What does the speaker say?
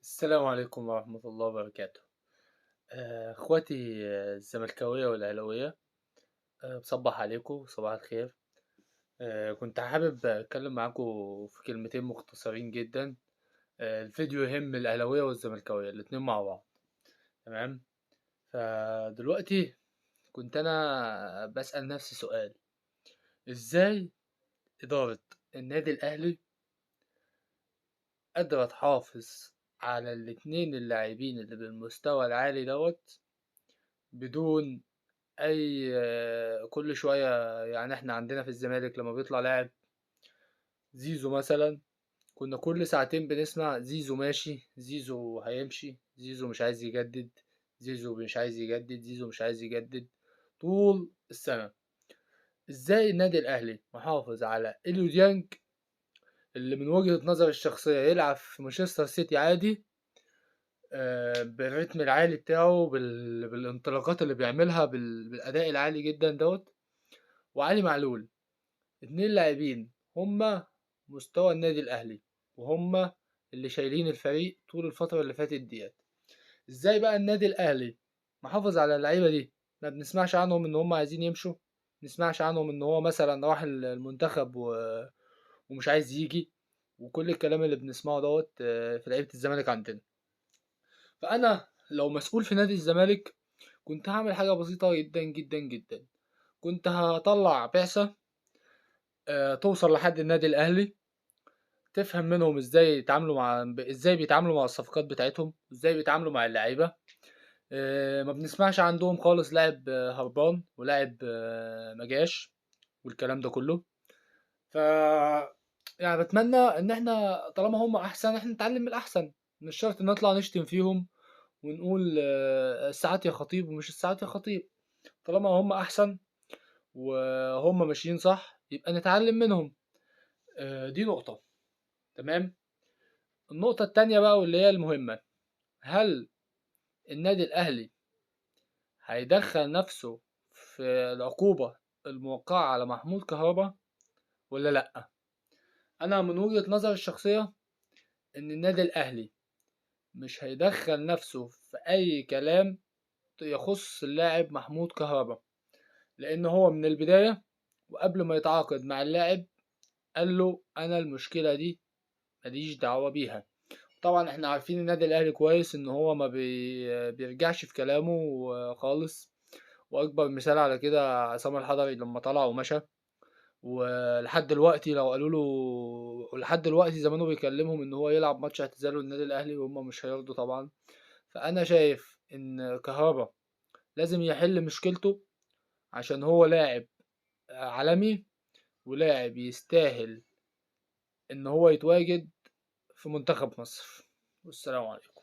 السلام عليكم ورحمة الله وبركاته. اخواتي الزملكاوية والاهلاوية. بصبح عليكم صباح الخير. كنت حابب اتكلم معاكم في كلمتين مختصرين جدا. الفيديو يهم الاهلاوية والزملكاوية الاتنين مع بعض. تمام. فدلوقتي كنت انا بسأل نفسي سؤال: ازاي إدارة النادي الأهلي قادرة تحافظ على الاتنين اللاعبين اللي بالمستوى العالي بدون اي كل شويه؟ يعني احنا عندنا في الزمالك لما بيطلع لاعب زيزو مثلا، كنا كل ساعتين بنسمع زيزو ماشي، زيزو هيمشي، زيزو مش عايز يجدد، زيزو مش عايز يجدد، زيزو مش عايز يجدد طول السنه. ازاي النادي الاهلي محافظ على اليو ديانج اللي من وجهة نظري الشخصية يلعب في مانشستر سيتي عادي، بالريتم العالي بتاعه، بالانطلاقات اللي بيعملها، بالأداء العالي جدا وعلي معلول؟ اتنين لاعبين هما مستوى النادي الأهلي، وهما اللي شايلين الفريق طول الفترة اللي فاتت ديت. ازاي بقى النادي الأهلي محافظ على اللعيبة دي؟ ما بنسمعش عنهم ان هما عايزين يمشوا، بنسمعش عنهم ان هو مثلا راح المنتخب ومش عايز يجي، وكل الكلام اللي بنسمعه في لعيبة الزمالك عندنا. فأنا لو مسؤول في نادي الزمالك كنت هعمل حاجة بسيطة جدا جدا جدا. كنت هطلع بعثة توصل لحد النادي الأهلي، تفهم منهم ازاي بيتعاملوا مع الصفقات بتاعتهم، ازاي بيتعاملوا مع اللعيبة. ما بنسمعش عندهم خالص لاعب هربان ولاعب مجاش والكلام ده كله. ف يعني بتمنى ان احنا طالما هم احسن احنا نتعلم من الاحسن. مش شرط نطلع نشتم فيهم ونقول الساعات يا خطيب ومش الساعات يا خطيب. طالما هم احسن وهم ماشيين صح يبقى نتعلم منهم. دي نقطة. تمام. النقطة التانية بقى واللي هي المهمة: هل النادي الأهلي هيدخل نفسه في العقوبة الموقعة على محمود كهربا ولا لأ؟ أنا من وجهة نظري الشخصية إن النادي الأهلي مش هيدخل نفسه في أي كلام يخص اللاعب محمود كهربا، لأن هو من البداية وقبل ما يتعاقد مع اللاعب قال له أنا المشكلة دي ماليش دعوة بيها. طبعا احنا عارفين النادي الاهلي كويس ان هو ما بيرجعش في كلامه خالص. واكبر مثال على كده عصام الحضري لما طلع ومشى. ولحد دلوقتي لو قالوا له، ولحد دلوقتي زمانه بيكلمهم ان هو يلعب ماتش اعتزاله للنادي الاهلي وهم مش هيرضوا طبعا. فانا شايف ان كهربا لازم يحل مشكلته، عشان هو لاعب عالمي ولاعب يستاهل ان هو يتواجد في منتخب مصر. والسلام عليكم.